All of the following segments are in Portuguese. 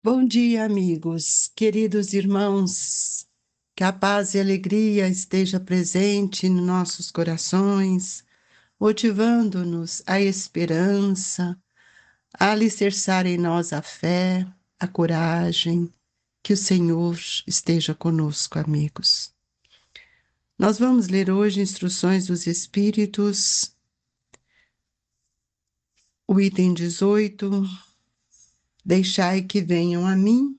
Bom dia, amigos, queridos irmãos, que a paz e a alegria esteja presente nos nossos corações, motivando-nos a esperança, a alicerçar em nós a fé, a coragem, que o Senhor esteja conosco, amigos. Nós vamos ler hoje Instruções dos Espíritos, o item 18, Deixai que venham a mim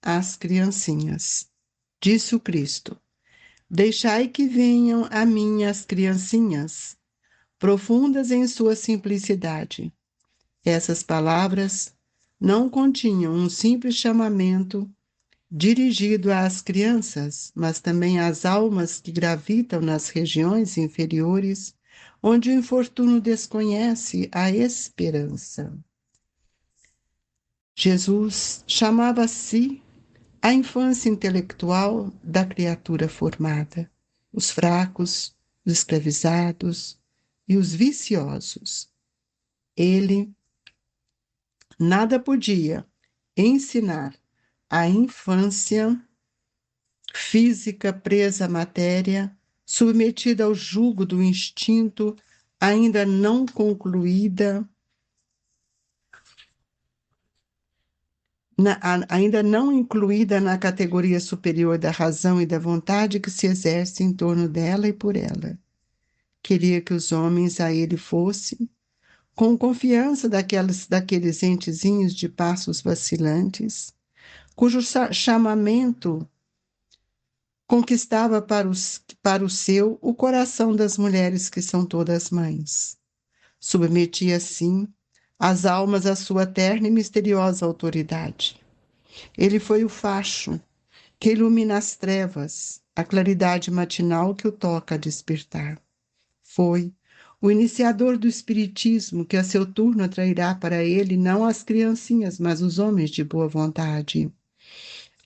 as criancinhas. Disse o Cristo: Deixai que venham a mim as criancinhas, profundas em sua simplicidade. Essas palavras não continham um simples chamamento dirigido às crianças, mas também às almas que gravitam nas regiões inferiores, onde o infortúnio desconhece a esperança. Jesus chamava a si a infância intelectual da criatura formada, os fracos, os escravizados e os viciosos. Ele nada podia ensinar à infância física presa à matéria, submetida ao jugo do instinto, ainda não concluída, ainda não incluída na categoria superior da razão e da vontade que se exerce em torno dela e por ela. Queria que os homens a ele fossem, com confiança daqueles entezinhos de passos vacilantes, cujo chamamento conquistava para o seu o coração das mulheres que são todas mães. Submetia, assim, as almas à sua terna e misteriosa autoridade. Ele foi o facho que ilumina as trevas, a claridade matinal que o toca a despertar. Foi o iniciador do espiritismo que a seu turno atrairá para ele não as criancinhas, mas os homens de boa vontade.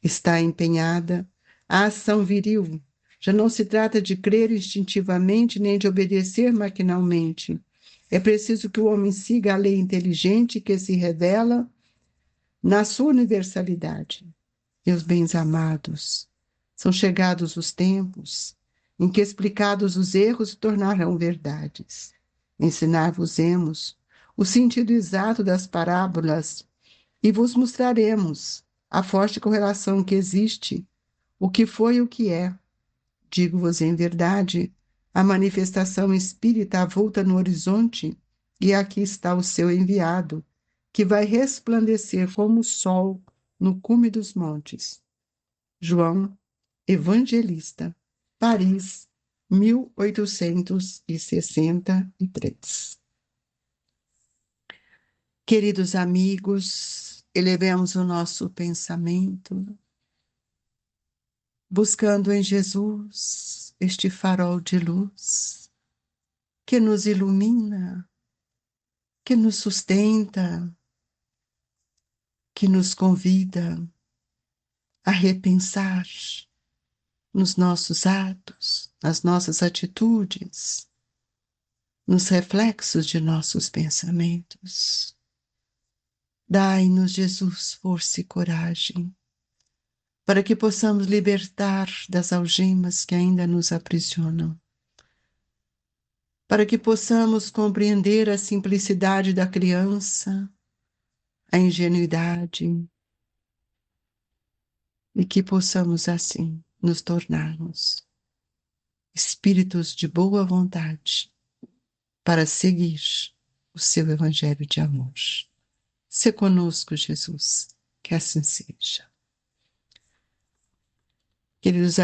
Está empenhada a ação viril. Já não se trata de crer instintivamente nem de obedecer maquinalmente. É preciso que o homem siga a lei inteligente que se revela na sua universalidade. Meus bens amados, são chegados os tempos em que, explicados os erros, se tornarão verdades. Ensinar-vos-emos o sentido exato das parábolas e vos mostraremos a forte correlação que existe, o que foi e o que é. Digo-vos em verdade, a manifestação espírita avulta no horizonte, e aqui está o seu enviado, que vai resplandecer como o sol no cume dos montes. João Evangelista, Paris, 1863. Queridos amigos, elevemos o nosso pensamento, buscando em Jesus este farol de luz que nos ilumina, que nos sustenta, que nos convida a repensar nos nossos atos, nas nossas atitudes, nos reflexos de nossos pensamentos. Dai-nos, Jesus, força e coragem, para que possamos libertar das algemas que ainda nos aprisionam, para que possamos compreender a simplicidade da criança, a ingenuidade, e que possamos, assim, nos tornarmos espíritos de boa vontade para seguir o seu evangelho de amor. Se conosco, Jesus, que assim seja. Queridos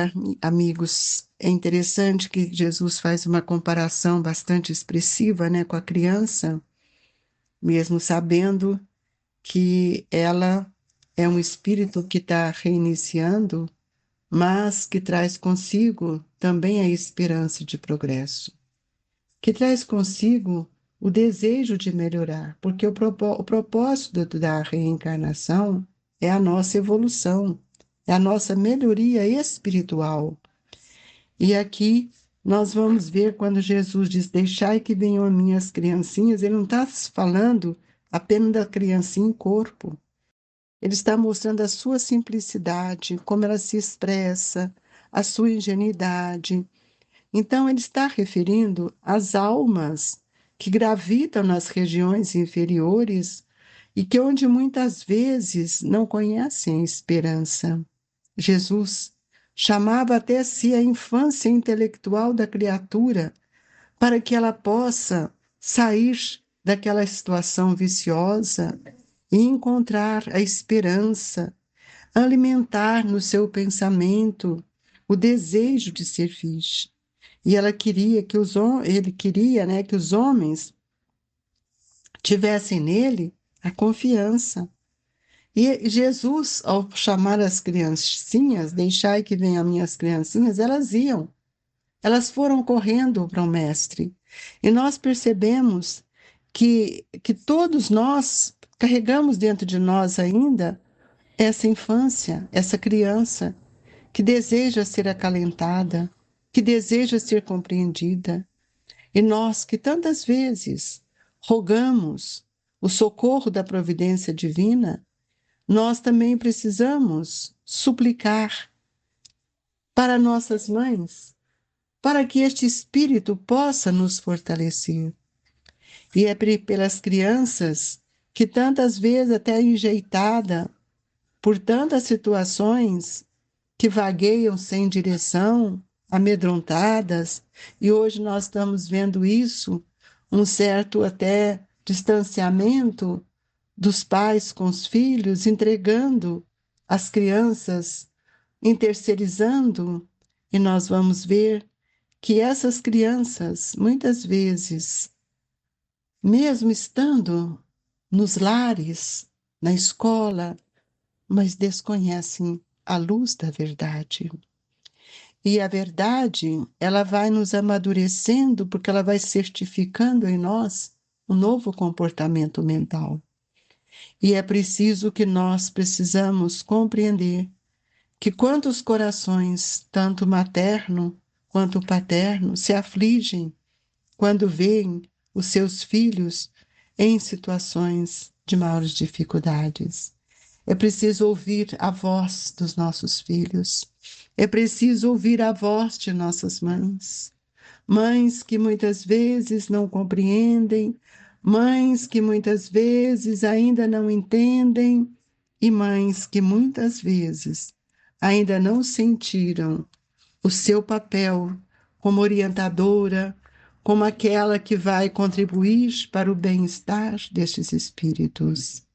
amigos, é interessante que Jesus faz uma comparação bastante expressiva, né, com a criança, mesmo sabendo que ela é um espírito que está reiniciando, mas que traz consigo também a esperança de progresso, que traz consigo o desejo de melhorar, porque o propósito da reencarnação é a nossa evolução, é a nossa melhoria espiritual. E aqui nós vamos ver quando Jesus diz: Deixai que venham a mim as criancinhas, ele não está falando apenas da criancinha em corpo, Ele está mostrando a sua simplicidade, como ela se expressa, a sua ingenuidade. Então, ele está referindo às almas que gravitam nas regiões inferiores e que onde muitas vezes não conhecem esperança. Jesus chamava até si a infância intelectual da criatura para que ela possa sair daquela situação viciosa e encontrar a esperança, alimentar no seu pensamento o desejo de servir. E ela queria que ele queria, né, que os homens tivessem nele a confiança. E Jesus, ao chamar as criancinhas, deixai que venham minhas criancinhas, elas iam. Elas foram correndo para o mestre. E nós percebemos que todos nós carregamos dentro de nós ainda essa infância, essa criança que deseja ser acalentada, que deseja ser compreendida. E nós que tantas vezes rogamos o socorro da providência divina, nós também precisamos suplicar para nossas mães, para que este espírito possa nos fortalecer. E é pelas crianças que tantas vezes, até enjeitada por tantas situações que vagueiam sem direção, amedrontadas, e hoje nós estamos vendo isso, um certo até distanciamento dos pais com os filhos, entregando as crianças, interceirizando, e nós vamos ver que essas crianças, muitas vezes, mesmo estando nos lares, na escola, mas desconhecem a luz da verdade. E a verdade, ela vai nos amadurecendo, porque ela vai certificando em nós um novo comportamento mental. E é preciso que nós precisamos compreender que quantos corações, tanto materno quanto paterno, se afligem quando veem os seus filhos em situações de maiores dificuldades. É preciso ouvir a voz dos nossos filhos. É preciso ouvir a voz de nossas mães. Mães que muitas vezes não compreendem, mães que muitas vezes ainda não entendem, e mães que muitas vezes ainda não sentiram o seu papel como orientadora, como aquela que vai contribuir para o bem-estar destes espíritos.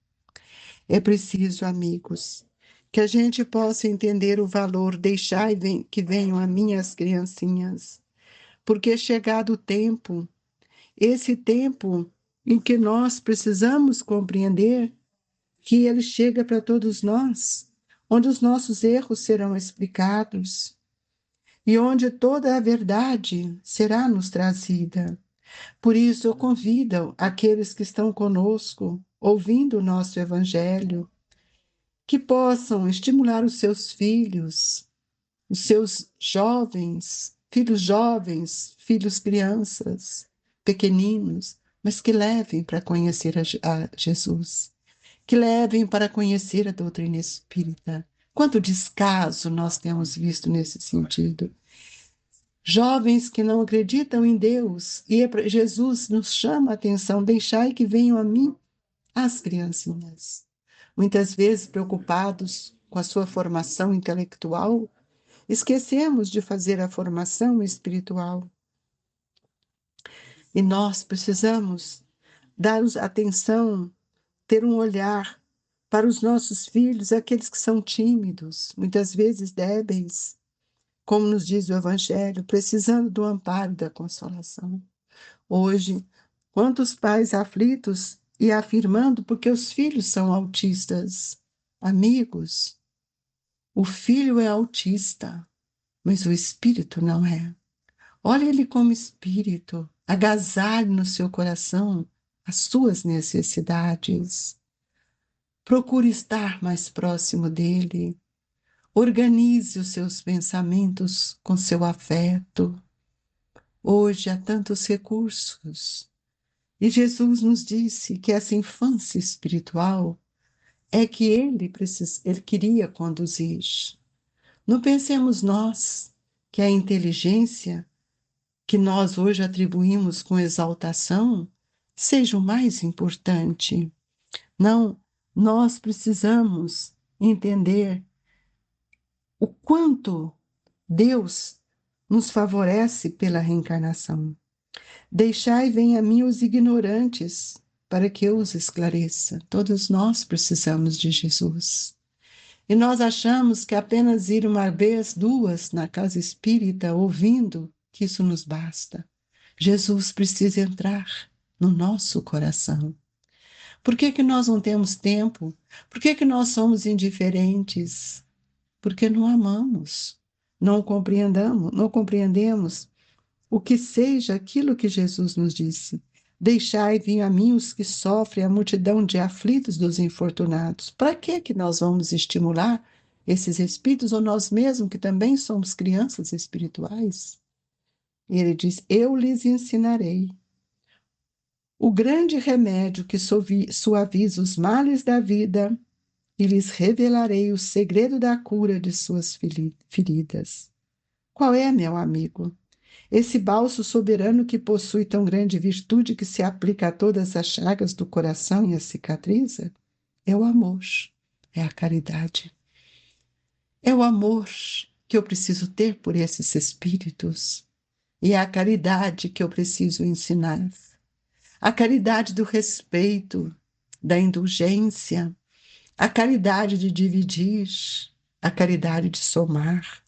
É preciso, amigos, que a gente possa entender o valor, deixar que venham a mim as criancinhas, porque é chegado o tempo, esse tempo em que nós precisamos compreender que ele chega para todos nós, onde os nossos erros serão explicados e onde toda a verdade será nos trazida. Por isso, eu convido aqueles que estão conosco, ouvindo o nosso Evangelho, que possam estimular os seus filhos, os seus jovens, filhos crianças, pequeninos, mas que levem para conhecer a Jesus, que levem para conhecer a doutrina espírita. Quanto descaso nós temos visto nesse sentido. Jovens que não acreditam em Deus, e Jesus nos chama a atenção, deixai que venham a mim as criancinhas. Muitas vezes preocupados com a sua formação intelectual, esquecemos de fazer a formação espiritual. E nós precisamos dar atenção, ter um olhar para os nossos filhos, aqueles que são tímidos, muitas vezes débeis, como nos diz o Evangelho, precisando do amparo e da consolação. Hoje, quantos pais aflitos e afirmando porque os filhos são autistas? Amigos, o filho é autista, mas o espírito não é. Olhe ele como espírito, agasalhe no seu coração as suas necessidades. Procure estar mais próximo dele. Organize os seus pensamentos com seu afeto. Hoje há tantos recursos. E Jesus nos disse que essa infância espiritual é que ele queria conduzir. Não pensemos nós que a inteligência que nós hoje atribuímos com exaltação seja o mais importante. Não, nós precisamos entender o quanto Deus nos favorece pela reencarnação. Deixai venha a mim os ignorantes, para que eu os esclareça. Todos nós precisamos de Jesus. E nós achamos que apenas ir uma vez, duas, na casa espírita, ouvindo, que isso nos basta. Jesus precisa entrar no nosso coração. Por que que nós não temos tempo? Por que que nós somos indiferentes? Porque não amamos, não compreendemos o que seja aquilo que Jesus nos disse. Deixai vir a mim os que sofrem a multidão de aflitos dos infortunados. Para que nós vamos estimular esses espíritos, ou nós mesmos, que também somos crianças espirituais? E ele diz, eu lhes ensinarei o grande remédio que suaviza os males da vida e lhes revelarei o segredo da cura de suas feridas. Qual é, meu amigo? Esse bálsamo soberano que possui tão grande virtude que se aplica a todas as chagas do coração e as cicatriza? É o amor, é a caridade. É o amor que eu preciso ter por esses espíritos e é a caridade que eu preciso ensinar. A caridade do respeito, da indulgência, a caridade de dividir, a caridade de somar.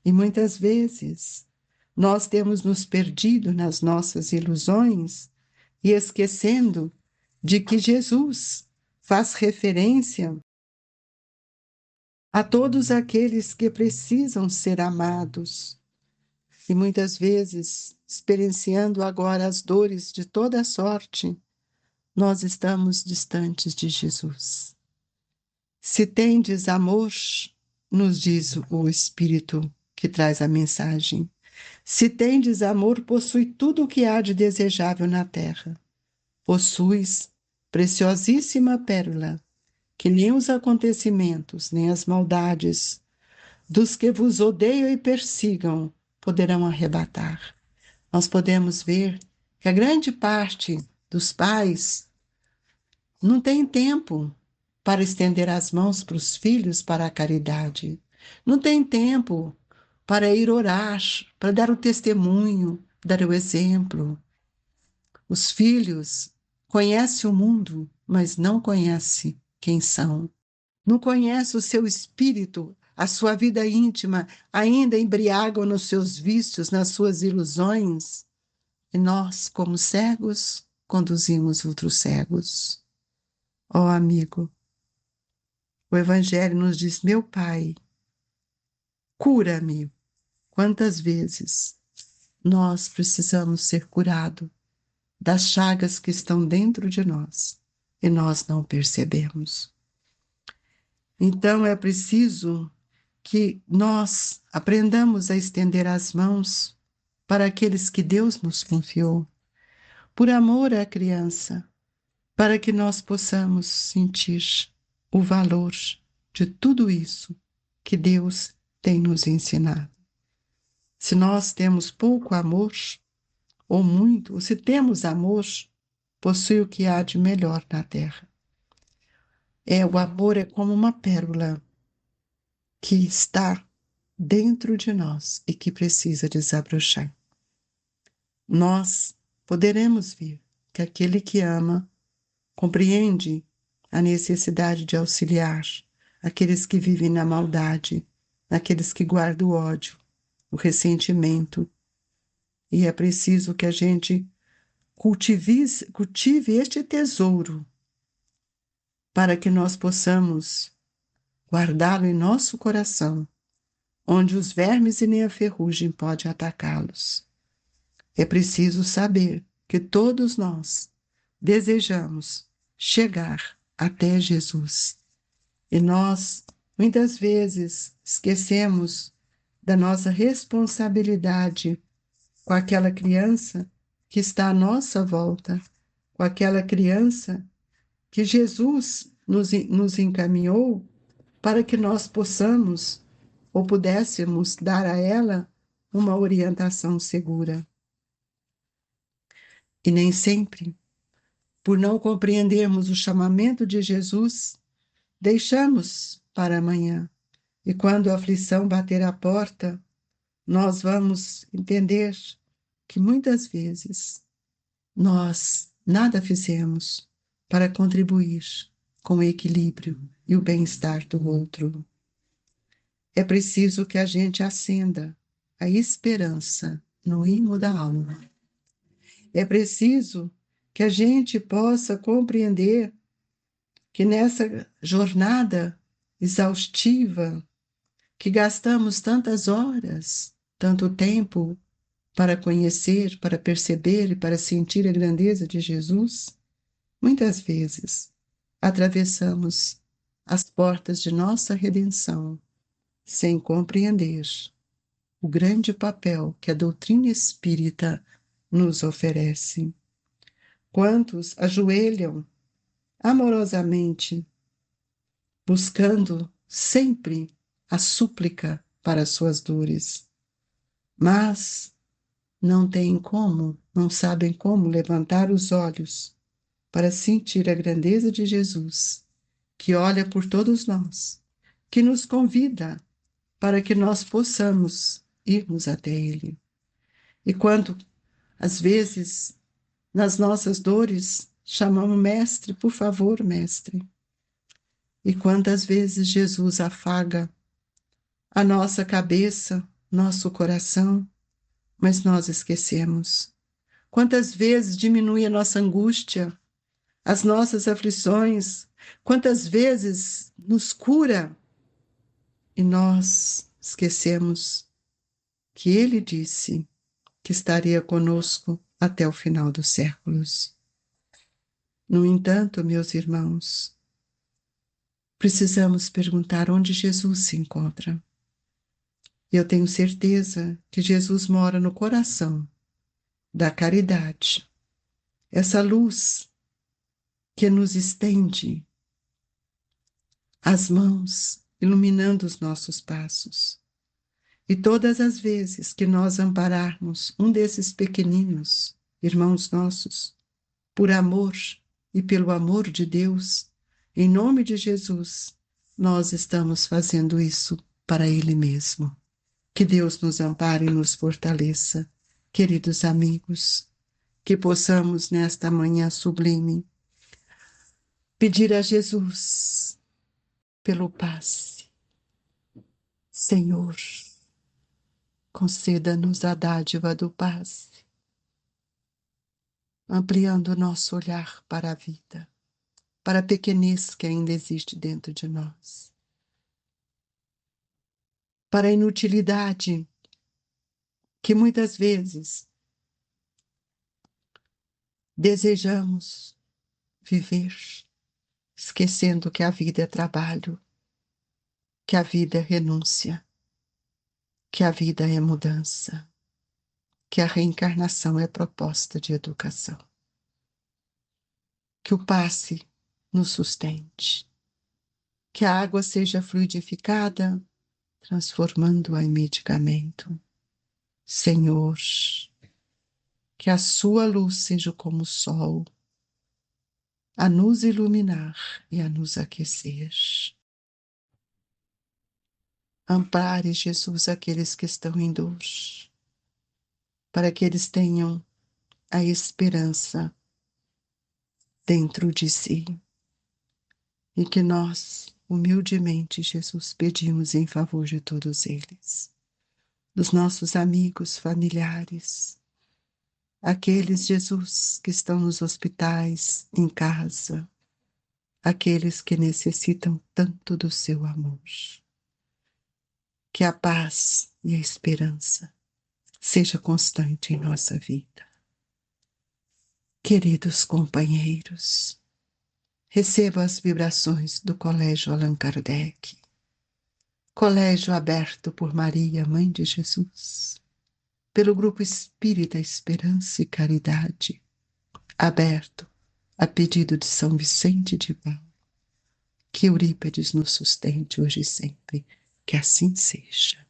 E muitas vezes nós temos nos perdido nas nossas ilusões e esquecendo de que Jesus faz referência a todos aqueles que precisam ser amados. E muitas vezes, experienciando agora as dores de toda sorte, nós estamos distantes de Jesus. Se tendes amor, nos diz o Espírito que traz a mensagem, se tendes amor, possui tudo o que há de desejável na terra. Possuis preciosíssima pérola, que nem os acontecimentos, nem as maldades dos que vos odeiam e persigam poderão arrebatar. Nós podemos ver que a grande parte dos pais não tem tempo para estender as mãos para os filhos para a caridade. Não tem tempo para ir orar, para dar o testemunho, dar o exemplo. Os filhos conhecem o mundo, mas não conhecem quem são. Não conhecem o seu espírito, a sua vida íntima, ainda embriagam nos seus vícios, nas suas ilusões. E nós, como cegos, conduzimos outros cegos. Ó amigo, o Evangelho nos diz, meu Pai, cura-me. Quantas vezes nós precisamos ser curados das chagas que estão dentro de nós e nós não percebemos. Então é preciso que nós aprendamos a estender as mãos para aqueles que Deus nos confiou, por amor à criança, para que nós possamos sentir o valor de tudo isso que Deus tem nos ensinado. Se nós temos pouco amor, ou muito, ou se temos amor, possui o que há de melhor na terra. O amor é como uma pérola que está dentro de nós e que precisa desabrochar. Nós poderemos ver que aquele que ama compreende a necessidade de auxiliar aqueles que vivem na maldade, aqueles que guardam o ódio, o ressentimento. E é preciso que a gente cultive este tesouro para que nós possamos guardá-lo em nosso coração, onde os vermes e nem a ferrugem podem atacá-los. É preciso saber que todos nós desejamos chegar até Jesus. E nós, muitas vezes, esquecemos da nossa responsabilidade com aquela criança que está à nossa volta, com aquela criança que Jesus nos encaminhou para que nós possamos ou pudéssemos dar a ela uma orientação segura. E nem sempre, por não compreendermos o chamamento de Jesus, deixamos para amanhã. E quando a aflição bater à porta, nós vamos entender que muitas vezes nós nada fizemos para contribuir com o equilíbrio e o bem-estar do outro. É preciso que a gente acenda a esperança no imo da alma. É preciso que a gente possa compreender que nessa jornada exaustiva, que gastamos tantas horas, tanto tempo para conhecer, para perceber e para sentir a grandeza de Jesus, muitas vezes atravessamos as portas de nossa redenção sem compreender o grande papel que a doutrina espírita nos oferece. Quantos ajoelham amorosamente, buscando sempre a súplica para as suas dores, mas não têm como, não sabem como levantar os olhos para sentir a grandeza de Jesus, que olha por todos nós, que nos convida para que nós possamos irmos até Ele. E quando, às vezes, nas nossas dores, chamamos Mestre, por favor, Mestre. E quantas vezes Jesus afaga a nossa cabeça, nosso coração, mas nós esquecemos. Quantas vezes diminui a nossa angústia, as nossas aflições, quantas vezes nos cura e nós esquecemos que Ele disse que estaria conosco até o final dos séculos. No entanto, meus irmãos, precisamos perguntar onde Jesus se encontra. Eu tenho certeza que Jesus mora no coração da caridade, essa luz que nos estende as mãos, iluminando os nossos passos. E todas as vezes que nós ampararmos um desses pequeninos irmãos nossos, por amor e pelo amor de Deus, em nome de Jesus, nós estamos fazendo isso para Ele mesmo. Que Deus nos ampare e nos fortaleça, queridos amigos, que possamos nesta manhã sublime pedir a Jesus pelo passe. Senhor, conceda-nos a dádiva do passe, ampliando o nosso olhar para a vida, para a pequenez que ainda existe dentro de nós, para a inutilidade que muitas vezes desejamos viver, esquecendo que a vida é trabalho, que a vida é renúncia, que a vida é mudança, que a reencarnação é proposta de educação. Que o passe nos sustente, que a água seja fluidificada, transformando-a em medicamento. Senhor, que a sua luz seja como o sol, a nos iluminar e a nos aquecer. Ampare, Jesus, aqueles que estão em dor, para que eles tenham a esperança dentro de si. E que nós, humildemente, Jesus, pedimos em favor de todos eles, dos nossos amigos, familiares, aqueles, Jesus, que estão nos hospitais, em casa, aqueles que necessitam tanto do seu amor. Que a paz e a esperança seja constante em nossa vida. Queridos companheiros, receba as vibrações do Colégio Allan Kardec, colégio aberto por Maria, Mãe de Jesus, pelo Grupo Espírita Esperança e Caridade, aberto a pedido de São Vicente de Paulo, Que Eurípedes nos sustente hoje e sempre. Que assim seja.